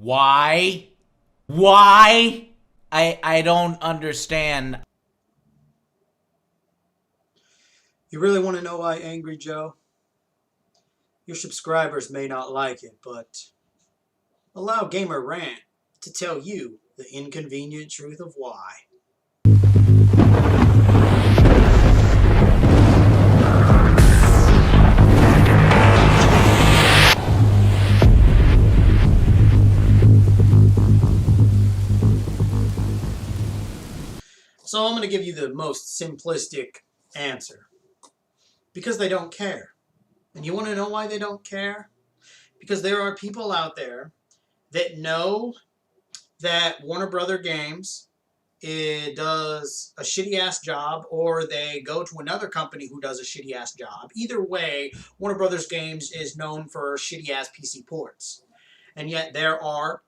Why? Why? I don't understand. You really want to know why, Angry Joe? Your subscribers may not like it, but allow Gamer Rant to tell you the inconvenient truth of why. So I'm going to give you the most simplistic answer. Because they don't care. And you want to know why they don't care? Because there are people out there that know that Warner Brother Games does a shitty-ass job, or they go to another company who does a shitty-ass job. Either way, Warner Brothers Games is known for shitty-ass PC ports. And yet there are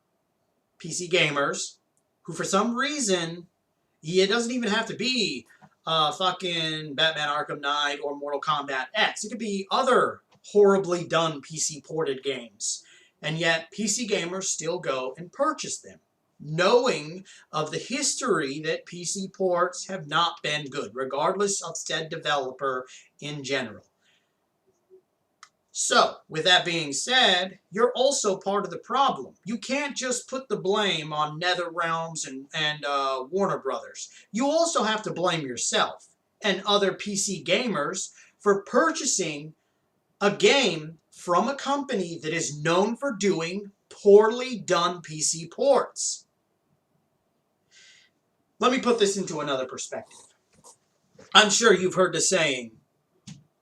PC gamers who, for some reason, it doesn't even have to be fucking Batman Arkham Knight or Mortal Kombat X. It could be other horribly done PC ported games. And yet PC gamers still go and purchase them, knowing of the history that PC ports have not been good, regardless of said developer in general. So, with that being said, you're also part of the problem. You can't just put the blame on NetherRealms and Warner Brothers. You also have to blame yourself and other PC gamers for purchasing a game from a company that is known for doing poorly done PC ports. Let me put this into another perspective. I'm sure you've heard the saying,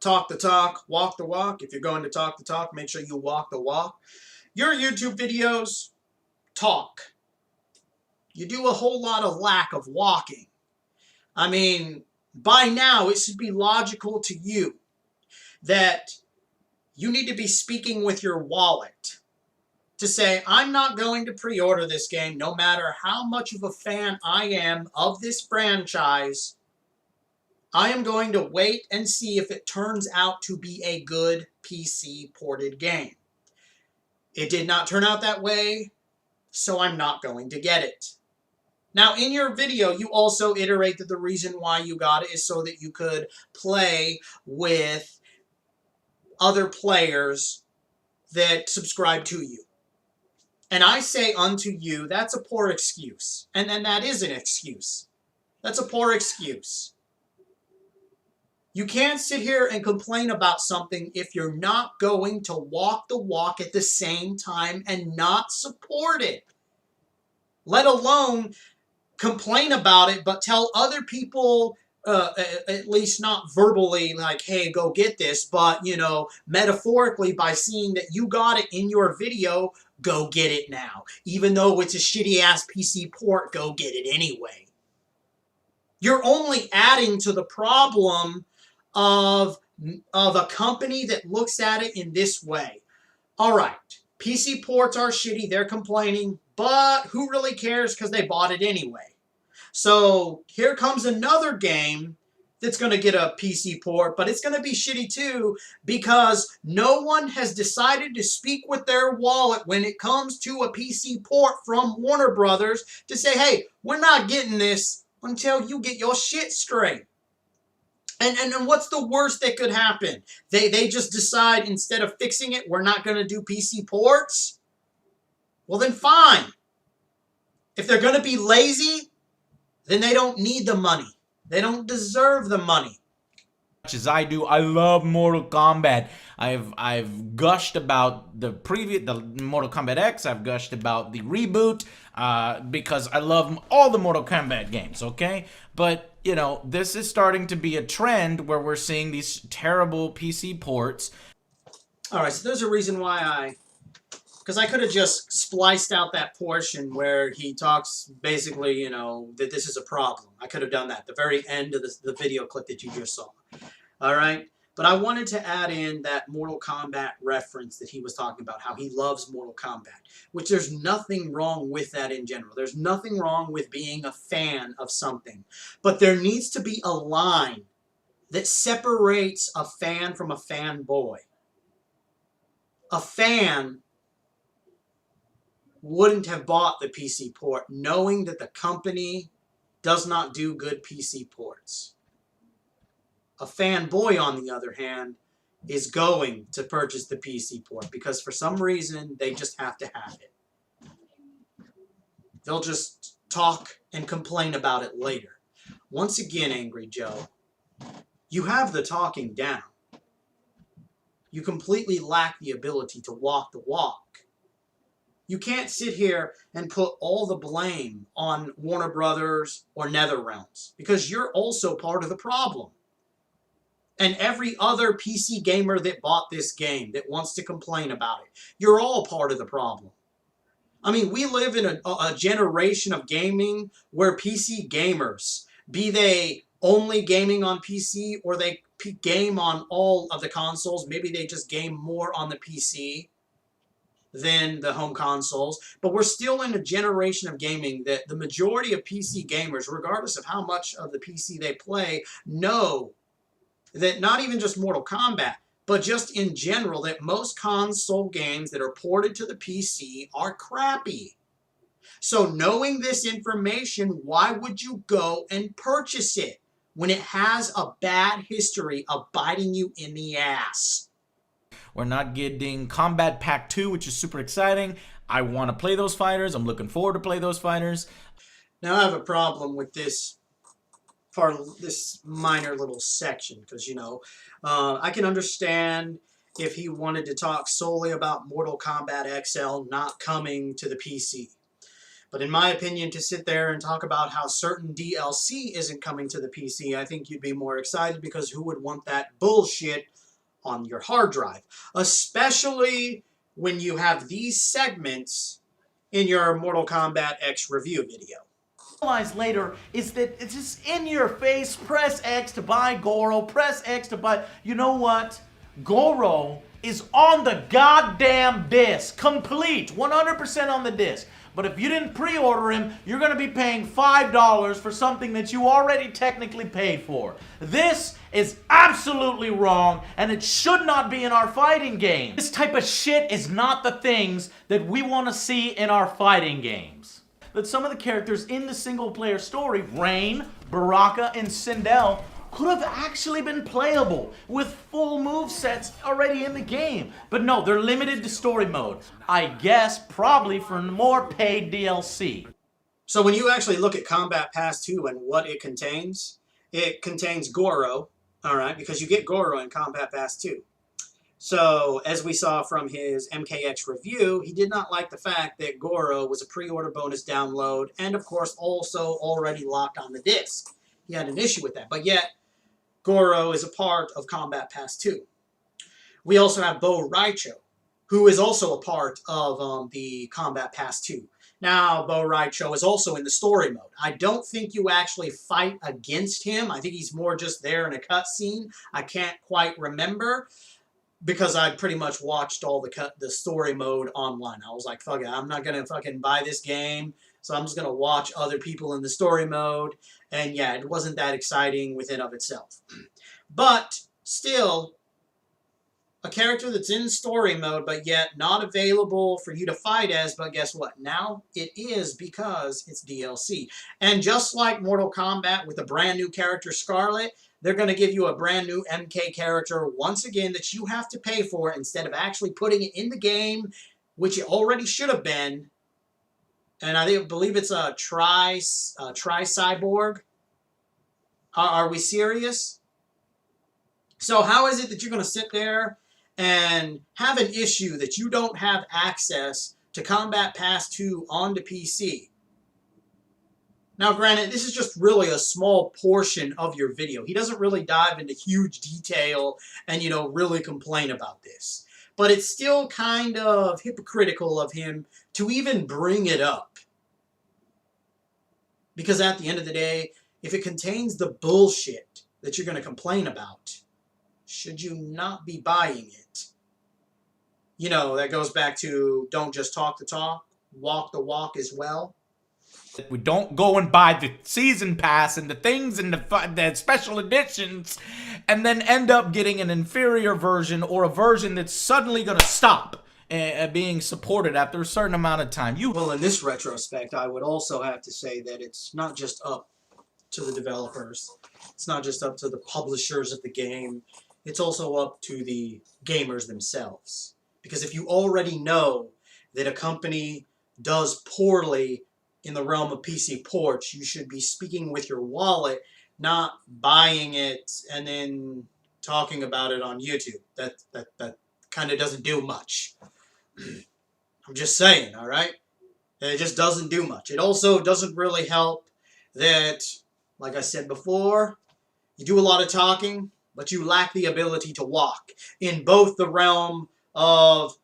talk the talk, walk the walk. If you're going to talk the talk, make sure you walk the walk. Your YouTube videos talk. You do a whole lot of lack of walking. I mean, by now it should be logical to you that you need to be speaking with your wallet to say, I'm not going to pre-order this game no matter how much of a fan I am of this franchise. I am going to wait and see if it turns out to be a good PC ported game. It did not turn out that way, so I'm not going to get it. Now, in your video, you also iterate that the reason why you got it is so that you could play with other players that subscribe to you. And I say unto you, that's a poor excuse. And that is an excuse. That's a poor excuse. You can't sit here and complain about something if you're not going to walk the walk at the same time and not support it. Let alone complain about it, but tell other people, at least not verbally, like, hey, go get this, but, you know, metaphorically by seeing that you got it in your video, go get it now. Even though it's a shitty-ass PC port, go get it anyway. You're only adding to the problem of a company that looks at it in this way. All right, PC ports are shitty, they're complaining, but who really cares because they bought it anyway. So here comes another game that's going to get a PC port, but it's going to be shitty too because no one has decided to speak with their wallet when it comes to a PC port from Warner Brothers to say, hey, we're not getting this until you get your shit straight. And what's the worst that could happen? They just decide instead of fixing it, we're not going to do PC ports? Well, then fine. If they're going to be lazy, then they don't need the money. They don't deserve the money. Much as I do, I love Mortal Kombat. I've gushed about the Mortal Kombat X. I've gushed about the reboot because I love all the Mortal Kombat games. Okay, but you know, this is starting to be a trend where we're seeing these terrible PC ports. All right, so there's a reason why because I could have just spliced out that portion where he talks basically, you know, that this is a problem. I could have done that, the very end of the video clip that you just saw. All right? But I wanted to add in that Mortal Kombat reference that he was talking about, how he loves Mortal Kombat, which there's nothing wrong with that in general. There's nothing wrong with being a fan of something. But there needs to be a line that separates a fan from a fanboy. A fan wouldn't have bought the PC port knowing that the company does not do good PC ports. A fanboy, on the other hand, is going to purchase the PC port because for some reason they just have to have it. They'll just talk and complain about it later. Once again, Angry Joe, you have the talking down. You completely lack the ability to walk the walk. You can't sit here and put all the blame on Warner Brothers or NetherRealms because you're also part of the problem. And every other PC gamer that bought this game that wants to complain about it, you're all part of the problem. I mean, we live in a generation of gaming where PC gamers, be they only gaming on PC or they game on all of the consoles, maybe they just game more on the PC than the home consoles, but we're still in a generation of gaming that the majority of PC gamers, regardless of how much of the PC they play, know that not even just Mortal Kombat, but just in general, that most console games that are ported to the PC are crappy. So knowing this information, why would you go and purchase it when it has a bad history of biting you in the ass? We're not getting Kombat Pack 2, which is super exciting. I want to play those fighters. I'm looking forward to play those fighters. Now I have a problem with this part of this minor little section because, you know, I can understand if he wanted to talk solely about Mortal Kombat XL not coming to the PC. But in my opinion, to sit there and talk about how certain DLC isn't coming to the PC, I think you'd be more excited because who would want that bullshit on your hard drive? Especially when you have these segments in your Mortal Kombat X review video. Realize later is that it's just in your face. Press X to buy Goro. Press X to buy. You know what? Goro is on the goddamn disc, complete, 100% on the disc. But if you didn't pre-order him, you're going to be paying $5 for something that you already technically paid for. This is absolutely wrong, and it should not be in our fighting games. This type of shit is not the things that we want to see in our fighting games. That some of the characters in the single-player story, Rain, Baraka, and Sindel, could have actually been playable with full movesets already in the game. But no, they're limited to story mode. I guess probably for more paid DLC. So when you actually look at Kombat Pass 2 and what it contains Goro, alright, because you get Goro in Kombat Pass 2. So, as we saw from his MKX review, he did not like the fact that Goro was a pre-order bonus download and, of course, also already locked on the disc. He had an issue with that, but yet Goro is a part of Kombat Pass 2. We also have Bo Raicho, who is also a part of the Kombat Pass 2. Now, Bo Raicho is also in the story mode. I don't think you actually fight against him. I think he's more just there in a cutscene. I can't quite remember because I pretty much watched all the story mode online. I was like, fuck it, I'm not going to fucking buy this game. So I'm just going to watch other people in the story mode. And yeah, it wasn't that exciting within of itself. But still, a character that's in story mode, but yet not available for you to fight as. But guess what? Now it is because it's DLC. And just like Mortal Kombat with a brand new character, Scarlet, they're going to give you a brand new MK character once again that you have to pay for instead of actually putting it in the game, which it already should have been. And I believe it's a Tri-Cyborg. Are we serious? So how is it that you're going to sit there and have an issue that you don't have access to Kombat Pass 2 on the PC? Now, granted, this is just really a small portion of your video. He doesn't really dive into huge detail and, you know, really complain about this. But it's still kind of hypocritical of him to even bring it up. Because at the end of the day, if it contains the bullshit that you're going to complain about, should you not be buying it? You know, that goes back to don't just talk the talk, walk the walk as well. We don't go and buy the season pass and the things and the special editions and then end up getting an inferior version or a version that's suddenly going to stop being supported after a certain amount of time. Well, in this retrospect, I would also have to say that it's not just up to the developers. It's not just up to the publishers of the game. It's also up to the gamers themselves. Because if you already know that a company does poorly in the realm of PC ports, you should be speaking with your wallet, not buying it and then talking about it on YouTube. That kind of doesn't do much. I'm just saying, all right? It just doesn't do much. It also doesn't really help that, like I said before, you do a lot of talking, but you lack the ability to walk in both the realm of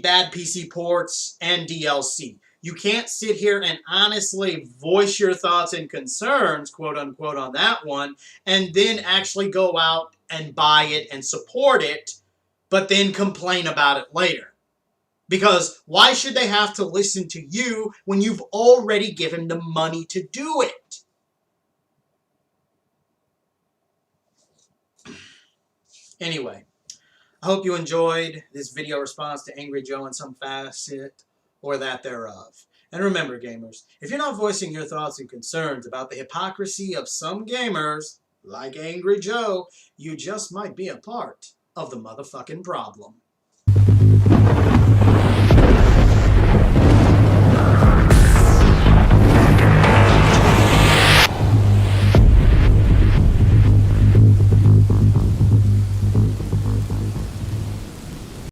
bad PC ports and DLC. You can't sit here and honestly voice your thoughts and concerns, quote unquote, on that one, and then actually go out and buy it and support it, but then complain about it later. Because why should they have to listen to you when you've already given them money to do it? Anyway, I hope you enjoyed this video response to Angry Joe in some facet or that thereof. And remember, gamers, if you're not voicing your thoughts and concerns about the hypocrisy of some gamers, like Angry Joe, you just might be a part of the motherfucking problem.